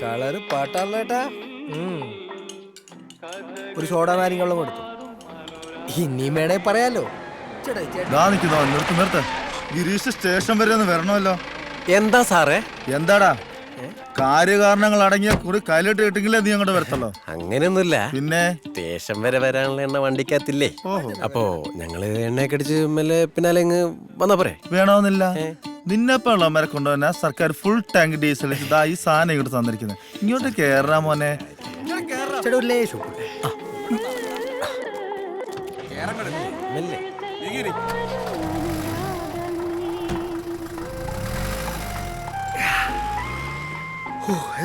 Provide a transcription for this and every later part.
Colour പാട്ടാണല്ലേട്ടാ. ഒരു soda നാരങ്ങളും കൊടുത്തു. ഇനിയും വേണേ പറയാലോ. നിർത്ത്. ഗിരീഷ് സ്റ്റേഷൻ വരെ ഒന്ന് വരണമല്ലോ. എന്താ സാറേ? എന്താടാ കാര്യകാരണങ്ങൾ അടങ്ങിയ കുറി കയ്യിലിട്ട് കിട്ടിയെങ്കിലേ നീ അങ്ങോട്ട് വരത്തല്ലോ. അങ്ങനെയൊന്നുമില്ല. പിന്നെ സ്റ്റേഷൻ വരെ വരാനുള്ള എണ്ണ വണ്ടിക്കകത്തില്ലേ? അപ്പോ ഞങ്ങള് എണ്ണയൊക്കെ അടിച്ച് മെല്ലെ പിന്നാലെ അങ്ങ് വന്നാ പോരെ? വേണമെന്നില്ല. നിന്നെപ്പോഴുള്ളവരെ കൊണ്ടുവന്ന സർക്കാർ ഫുൾ ടാങ്ക് ഡീസൽ ഇതാ ഈ സാധനം ഇങ്ങോട്ട് തന്നിരിക്കുന്നത്. ഇങ്ങോട്ട് കേറാ മോനെ.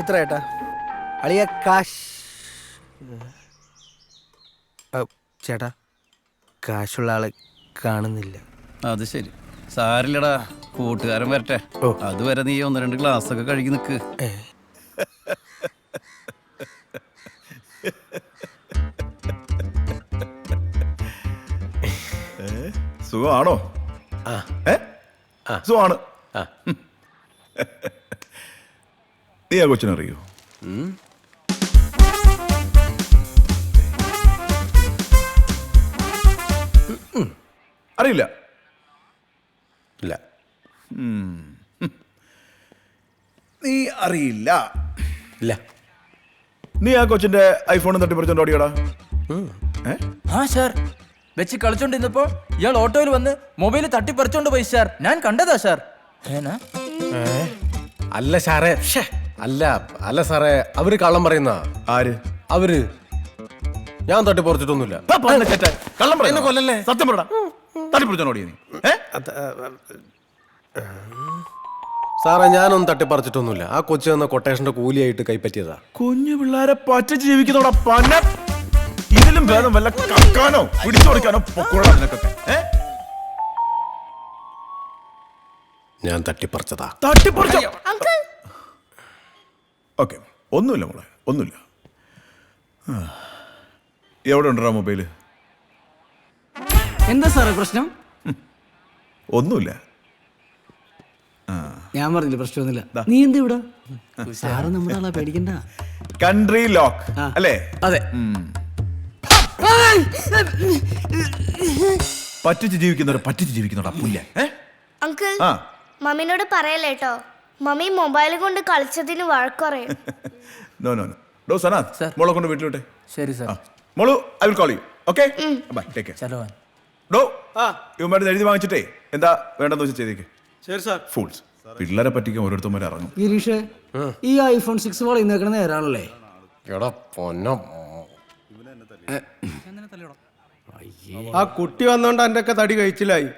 എത്ര ഏട്ടാ? അളിയ കാശ്. ചേട്ടാ കാശുള്ള ആളെ കാണുന്നില്ല. അത് ശരി, സാരില്ലടാ, കൂട്ടുകാരൻ വരട്ടെ. അതുവരെ നീ 1-2 ഗ്ലാസ് ഒക്കെ കഴുകി നിക്ക്. സുഖമാണോ? സുഖമാണ്. നീ ആ കൊച്ചിനറിയോ? അറിയില്ല. ഇല്ല. നീ അറിയില്ല. ഇല്ല. നീ ആ കൊച്ചിന്റെ ഐഫോൺ തട്ടിപ്പറിച്ചോണ്ട് ഓടിയടാ? ആ സാർ, വെച്ച് കളിച്ചോണ്ടിരുന്നപ്പോ ഇയാൾ ഓട്ടോയിൽ വന്ന് മൊബൈൽ തട്ടിപ്പറിച്ചോണ്ട് പോയി സാർ. ഞാൻ കണ്ടതാ സാർ. അല്ല സാറേ, അല്ല സാറേ, അവര് കള്ളം പറയുന്ന. ആര്? അവര്. ഞാൻ തട്ടിപ്പറിച്ചിട്ടൊന്നുമില്ല. കള്ളം പറയുന്ന കൊല്ലല്ലേ? സത്യം പറടാ, തട്ടിപ്പറിച്ചോണ്ട് ഓടിയ നീ? സാറേ, ഞാനൊന്നും തട്ടിപ്പറിച്ചിട്ടൊന്നുമില്ല. ആ കൊച്ചു എന്ന കൊട്ടേഷന്റെ കൂലിയായിട്ട് കൈപ്പറ്റിയതാ. കുഞ്ഞു പിള്ളേരെ പറ്റിച്ച് ജീവിക്കുന്നോടാ പന്ന. ഇതിലും ഭേദം വല്ല കക്കാനോ പിടിച്ചു കൊടുക്കാനോ പൊക്കോളാം നിനക്കൊക്കെ. ഞാൻ തട്ടിപ്പറിച്ചതാ. തട്ടിപ്പറിച്ചോ? ഓക്കെ, ഒന്നുമില്ല മോളെ, ഒന്നുമില്ല. എവിടെ ഉണ്ടോ മൊബൈല്? എന്താ സാറേ പ്രശ്നം? ഒന്നുമില്ല. ഞാൻ പറഞ്ഞില്ല പ്രശ്നമൊന്നുമില്ല. നീ എന്ത് ഇവിടെ? സാറ് നമ്മുടെ ആളാ, പേടിക്കണ്ട. കൺട്രി ലോക്ക് അല്ലേ? അതെ. പറ്റിച്ച് ജീവിക്കുന്നവരാ പുല്ല. അങ്കിൾ, മമ്മിനോട് പറയല്ലേട്ടോ. മമ്മി മൊബൈൽ കൊണ്ട് കളിച്ചതിന് വഴക്കുറയും. No no no. ഡോ സനാഥ്, മോളെ കൊണ്ട് വീട്ടിലോട്ടെ. ശരി സാർ. മോളു, I will call you. Okay, bye, take care. ചലോ. ഡോ ഇവന്മാരുടെ എഴുതി വാങ്ങിച്ചിട്ടേ എന്താ വേണ്ടെന്ന് വെച്ചാൽ ചെയ്തേക്ക്. ശരി സാർ. ഫൂൾസ്, പിള്ളേരെ പറ്റിക്കാൻ ഓരോരുത്തന്മാരെ ഇറങ്ങും. ഗിരീഷ്, ഈ ഐഫോൺ 6 വളയുന്നേക്കണ നേരാണല്ലേ? എടാ പൊന്നോ, ആ കുട്ടി വന്നോണ്ട് എൻ്റെ ഒക്കെ തടി കഴിച്ചില്ലായി.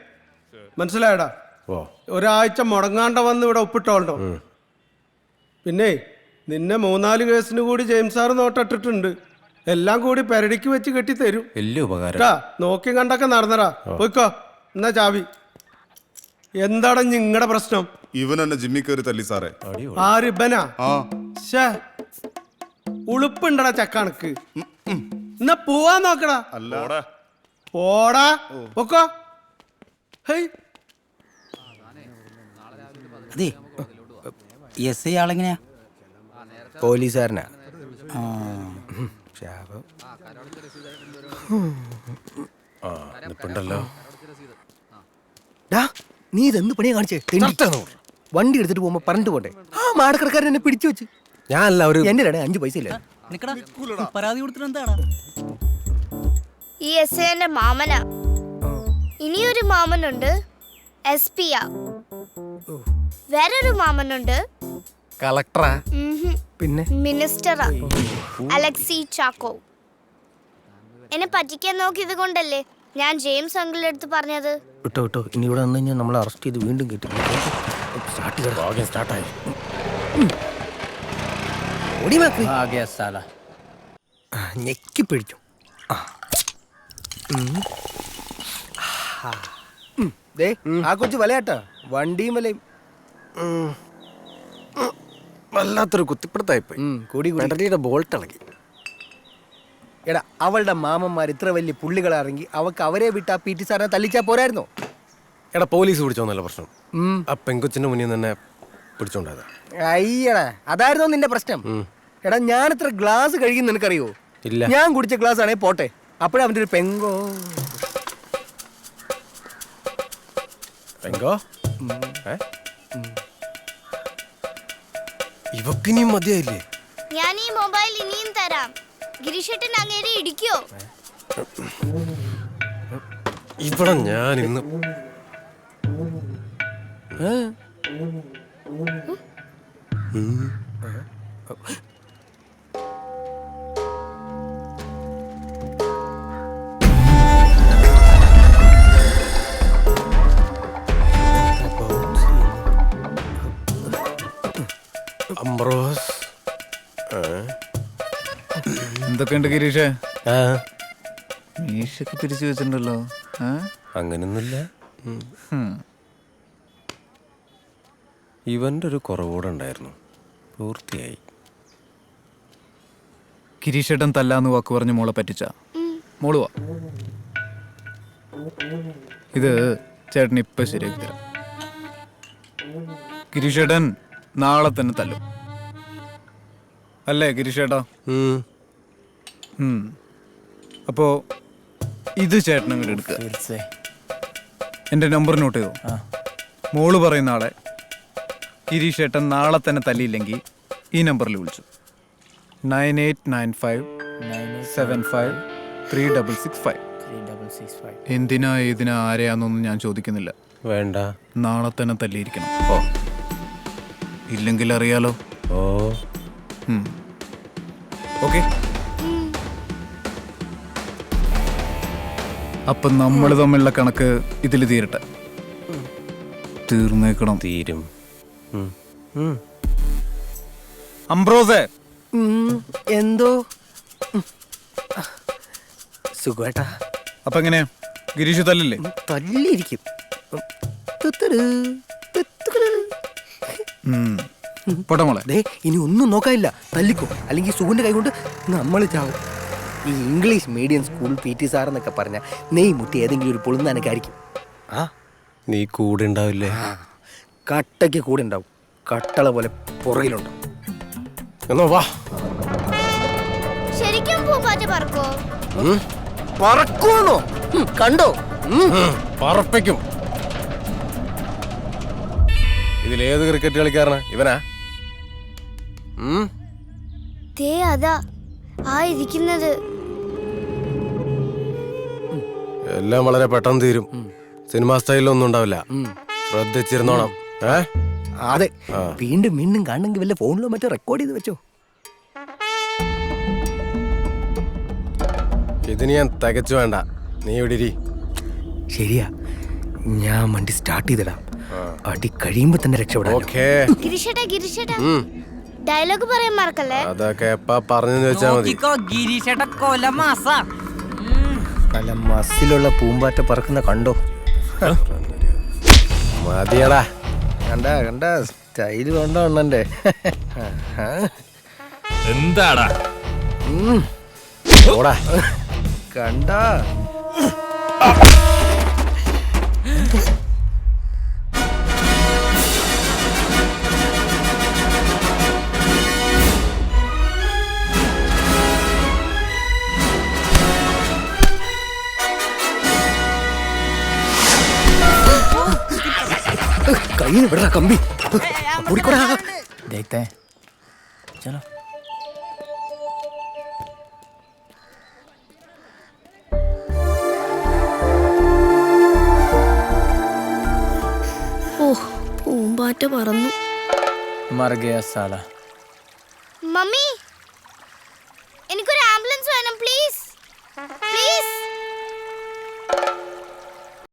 മനസ്സിലായടാ? ഒരാഴ്ച മുടങ്ങാണ്ട വന്ന് ഇവിടെ ഒപ്പിട്ടോണ്ടോ. പിന്നെ നിന്നെ 3-4 കേസിന് കൂടി ജെയിംസ് സാറ് നോട്ടിട്ടിട്ടുണ്ട്. എല്ലാം കൂടി പെരടിക്ക് വെച്ച് കെട്ടി തരും. വലിയ ഉപകാരം. നോക്കി കണ്ടൊക്കെ നടന്നടാ. പോയിക്കോ, എന്നാ ചാവി. എന്താണ് നിങ്ങളുടെ പ്രശ്നം? ഇവൻ എന്നെ ജിമ്മി കയറി തല്ലി സാറേ. ആര്? ബനാ? ഉളുപ്പുണ്ടടാ ചക്കണക്ക്. എന്നാ പോവാൻ നോക്കടാ. പോടാ, പൊക്കോ. അതെ, എസ് ഐ ആളെങ്ങനെയാ? പോലീസുകാരനാ. നീ ഇതെന്ത് പണിയാ കാണിച്ചേ? വണ്ടി എടുത്തിട്ട് പോകുമ്പോ പറഞ്ഞിട്ട് പോട്ടെ. ആ മാടക്കടക്കാരൻ എന്നെ പിടിച്ചു വെച്ച്. ഞാനല്ല, ഒരു എന്റെ 5 പൈസ ഇല്ല. പരാതി കൊടുത്തിട്ട് എന്താടാ? ഈ എസ് ഐന്റെ മാമനാ. ഇനിയൊരു മാമനുണ്ട്, SP യാ. വേറൊരു മാമനുണ്ട്, കളക്ടറാ. പിന്നെ മിനിസ്റ്ററാ, അലക്സി ചാക്കോ. എന്നെ പറ്റിക്കാൻ നോക്കിയത് കൊണ്ടല്ലേ ഞാൻ ജെയിംസ് അങ്കിളിന്റെ അടുത്ത് പറഞ്ഞത്. വിട്ടോ, ഇനി ഇവിടെ വന്നു കഴിഞ്ഞാൽ നമ്മളെ അറസ്റ്റ് ചെയ്ത് വീണ്ടും കിട്ടും. ഞെക്കി പിടിച്ചു. ആ കൊച്ചു വലയാട്ടാ, വണ്ടിയും വലയും. വല്ലാത്തൊരു കുത്തിപ്പിടുത്തായിപ്പോയി. കൂടി ബോൾട്ട് ഇളകി. എടാ, അവളുടെ മാമന്മാർ ഇത്ര വലിയ പുള്ളികളാണെങ്കിൽ അവക്ക് അവരെ വിട്ട് ആ PT സാറിനെ തല്ലിച്ചാ പോരായിരുന്നോ? എടാ, പോലീസ് പിടിച്ചോന്നല്ല പ്രശ്നം. ആ പെങ്കൊച്ചിന്റെ മുന്നിൽ തന്നെ പിടിച്ചോണ്ടാ. അയ്യടാ, അതായിരുന്നോ നിന്റെ പ്രശ്നം? എടാ, ഞാൻ എത്ര ഗ്ലാസ് കഴിക്കുന്ന നിനക്കറിയോ? ഇല്ല. ഞാൻ കുടിച്ച ഗ്ലാസ് ആണേ പോട്ടെ, അപ്പോഴേ അവന്റെ ഒരു പെങ്കോ പെങ്കോ ഇവക്കിനി മതിയായില്ലേ? ഞാൻ ഈ മൊബൈൽ ഇനിയും തരാം. ഗിരീഷേട്ടൻ അങ്ങേരെ ഇടിക്കോ? ഇവിടെ ഞാൻ ഇന്ന് അംബ്രോസ്. എന്തൊക്കെയുണ്ട് ഗിരീഷേ? ആ, മീശൊക്കെ പിരിച്ചു വെച്ചിട്ടുണ്ടല്ലോ. അങ്ങനൊന്നുമില്ല. ഇവന്റെ ഒരു കുറവുകൂടെ ഉണ്ടായിരുന്നു, പൂർത്തിയായി. ഗിരീഷേട്ടൻ തല്ലാന്ന് വാക്ക് പറഞ്ഞ് മോളെ പറ്റിച്ച മോളുവാ. ഇത് ചേട്ടൻ ഇപ്പൊ ശരിയാക്കി തരാം. ഗിരീഷേട്ടൻ നാളെ തന്നെ തല്ലും, അല്ലേ ഗിരീഷേട്ടാ? അപ്പോ ഇത് ചേട്ടൻ അങ്ങോട്ട് എടുക്കുക. എൻ്റെ നമ്പർ നോട്ട് ചെയ്തോ. മോള് പറയുന്ന ആളെ ഗിരീഷേട്ടൻ നാളെ തന്നെ തല്ലിയില്ലെങ്കിൽ ഈ നമ്പറിൽ വിളിച്ചു. 9895753665. എന്തിനാ ഏതിനാ ആരെയാന്നൊന്നും ഞാൻ ചോദിക്കുന്നില്ല. വേണ്ട. നാളെ തന്നെ തല്ലിയിരിക്കണം. ഇല്ലെങ്കിൽ അറിയാലോ. ഓ, ഓക്കെ. അപ്പം നമ്മൾ തമ്മിലുള്ള കണക്ക് ഇതിൽ തീരട്ടെ. തീർന്നേക്കണം. തീരും. അംബ്രോസേ, എന്തോ സുഖേട്ടാ. അപ്പൊ എങ്ങനെയാ ഗിരീഷ് തല്ലില്ലേ? തല്ലിയിരിക്കും. പോട്ടെ മോളെ. ദേ, ഇനി ഒന്നും നോക്കാനില്ല, തല്ലിക്കോ, അല്ലെങ്കിൽ സുഖന്റെ കൈ കൊണ്ട് നമ്മൾ ചാവും. ഈ English medium school PT sir എന്നൊക്കെ പറഞ്ഞാൽ നെയ് മുട്ടി ഏതെങ്കിലും ഒരു പൊളുന്നാനൊക്കെ ആയിരിക്കും. ആ, നീ കൂടെ ഉണ്ടാവില്ലേ? കട്ടയ്ക്ക് കൂടെ ഉണ്ടാവും, കട്ടള പോലെ പുറകിലുണ്ടാവും. എന്നാ വാ. ശരിക്കും പൂമ്പാറ്റ പറക്കോ? പറക്കുമെന്നോ? കണ്ടോ? പറപ്പിക്കും. ഇതിലേത് ക്രിക്കറ്റ് കളിക്കാരനാ ഇവനാ? ദേ അതാ ആ ഇരിക്കുന്നത്. എല്ലാം വളരെ പെട്ടെന്ന് തീരും. സിനിമാ സ്റ്റൈലൊന്നും ഉണ്ടാവില്ല. ശ്രദ്ധിച്ചിരുന്നോണം. അതെ, വീണ്ടും വീണ്ടും കാണണമെങ്കിൽ വല്ല ഫോണിലോ മറ്റോ റെക്കോർഡ് ചെയ്ത് വെച്ചോ. ഇതിന് ഞാൻ തികച്ചു വേണ്ട, നീ ഇവിടെ ഇരി. ശരിയാ, ഞാൻ വണ്ടി സ്റ്റാർട്ട് ചെയ്തിടാം. അടി കഴിയുമ്പോ തന്നെ രക്ഷപ്പെടാം. ഓക്കേ. ഗിരീഷേട്ടാ ഡയലോഗ് പറയാൻ മറക്കല്ലേ. അതൊക്കെ എപ്പാ പറഞ്ഞെന്ന് വെച്ചാ മതി. നല്ല മസിലുള്ള പൂമ്പാറ്റ പറക്കുന്ന കണ്ടോ? മതിയടാ. കണ്ട സ്റ്റൈല് കൊണ്ടോ അണ്ണന്റെ. എന്താടാ ഓടാ. കണ്ട കയ്യിൽ വിടറാ കമ്പി. ഓടിക്കോടാ. देखते हैं, चलो. പൂമ്പാറ്റ പറന്നു. मर गया साला. മമ്മി, എനിക്കൊരു ആംബുലൻസ് വേണം പ്ലീസ്.